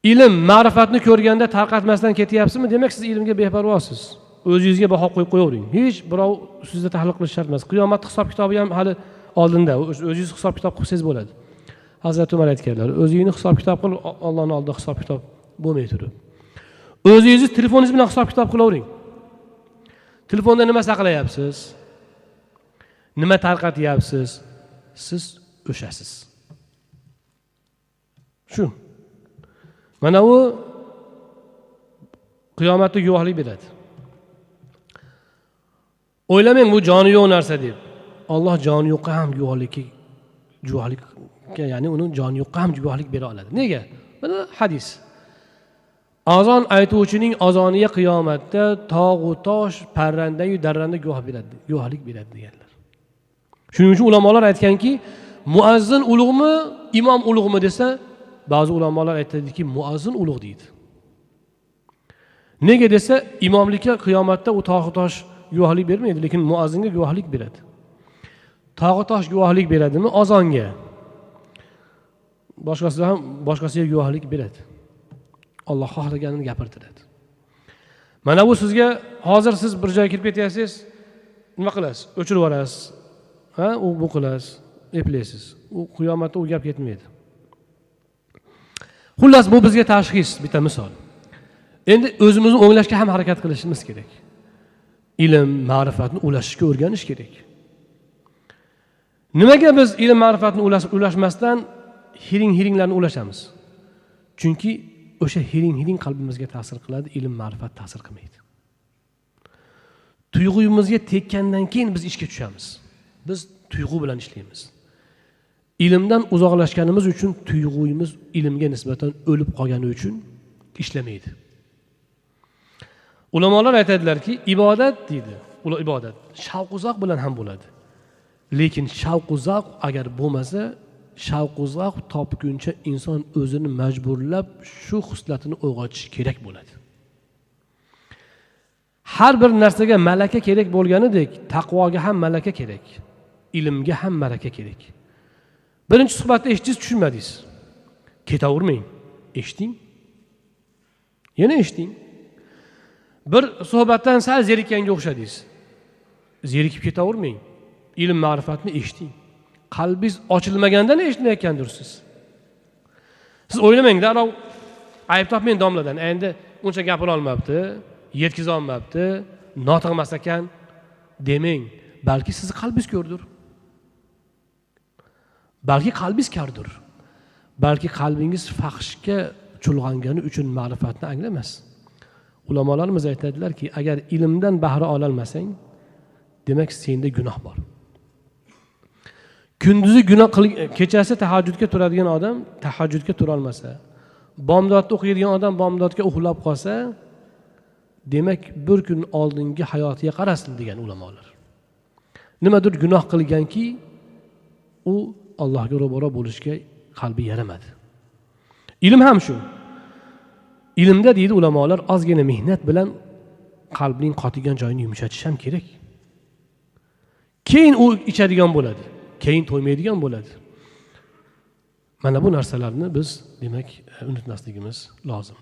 ilm, ma'rifatni ko'rganda tarqatmasdan ketyapsizmi? Demak, siz ilmga beparvosiz. O'zingizga baho qo'yib qo'yavering. Hech birov sizni tahlil qilish shart emas. Qiyomat hisob kitobi ham hali oldinda. O'zingiz hisob kitob qilsangiz bo'ladi. Hazrat Umar aytganlar, o'zingizning hisob kitob qil, Allohning oldida hisob kitob bo'lmay turib. O'zingiz telefoningiz bilan hisob kitob qilavering. Telefonda nima saqlayapsiz? Nima tarqatyapsiz? Siz o'shasiz. Shu. Mana u qiyomatda guvohlik beradi. O'ylamang bu joni yo'q narsa deb. Alloh joni yo'qqa ham guvohlikka, ya'ni uning joni yo'qqa ham guvohlik bera oladi. Nega? Mana hadis. Azon aytuvchining azoniga qiyomatda tog'-u tosh, parranda-yu darranda guvohlik beradi deganlar. Shuning uchun ulamolar aytganki, muazzin ulug'mi, imom ulug'mi desa, ba'zi ulamolar aytadiki, muazzin ulug' deydi. Nega desa, imomlikka qiyomatda u tog'-u tosh guvohlik bermaydi, lekin muazzinga guvohlik beradi. Tog'-u tosh guvohlik beradimi azonga? Boshqasiga guvohlik beradi. Alloh xohlaganini gapirtiradi. Mana bu sizga hozir siz bir joyga kirib ketyapsiz, nima qilasiz? O'chirib yuborasiz. Bu qilasiz, eplaysiz. U qiyomatda u gap ketmaydi. Xullas bu bizga tashxis, bitta misol. Endi o'zimizni o'nglashga ham harakat qilishimiz kerak. Ilm, ma'rifatni ulashishga o'rganish kerak. Nimaga biz ilm, ma'rifatni ulashmasdan hiring-hiringlarni ulashamiz? Chunki o'sha hiring qalbimizga ta'sir qiladi, ilm, ma'rifat ta'sir qilmaydi. Tuyg'uyimizga tekkandan keyin biz ishga tushamiz. Biz tuyg'u bilan ishlaymiz. Ilmdan uzoqlashganimiz uchun tuyg'uyimiz ilmga nisbatan o'lib qolgani uchun ishlamaydi. Ulamolar aytadilarki, ibodat deydi. Ibodat shavq uzoq bilan ham bo'ladi. Lekin shavq uzoq agar bo'lmasa, shavq uzoq topguncha inson o'zini majburlab shu xislatini uyg'otish kerak bo'ladi. Har bir narsaga malaka kerak bo'lganidek, taqvoga ham malaka kerak. Ilmga ham malaka kerak. Birinchi suhbatda eshitdingiz, tushunmadingiz. Ketavermang. Eshiting. Yana eshiting. Bir suhbatdan sal zerikkanga o'xshadingiz. Zerikib ketavermang. Ilm, ma'rifatni eshiting. Qalbingiz ochilmagandan eshitmayotgandirsiz. Siz o'ylamang, darrov ayb topmang domladan. Endi uncha gapira olmabdi, yetkiza olmabdi, notiq emas ekan demang. Balki sizni qalbingiz ko'rdir. Balki qalbingiz kardir. Balki qalbingiz fahshga chulg'angani uchun ma'rifatni anglamas. Ulamolarimiz aytadilarki, agar ilmdan bahra ola olmasang, demak senda gunoh bor. Kunduzi kechasi tahajjudga turadigan odam tahajjudga tura olmasa, bomdodda o'qiydigan odam bomdodga uxlab qolsa, demak bir kun oldingi hayotiga qarasin degan ulamolar. Nimadir gunoh qilganki, u Allohga ro'baro bo'lishga qalbi yaramadi. Ilm ham shu. Ilmda deydi ulamolar, ozgina mehnat bilan qalbning qotigan joyini yumshatish ham kerak. Keyin u ichadigan bo'ladi. Keyin to'ymaydigan bo'ladi. Mana bu narsalarni biz demak unutmasligimiz lozim.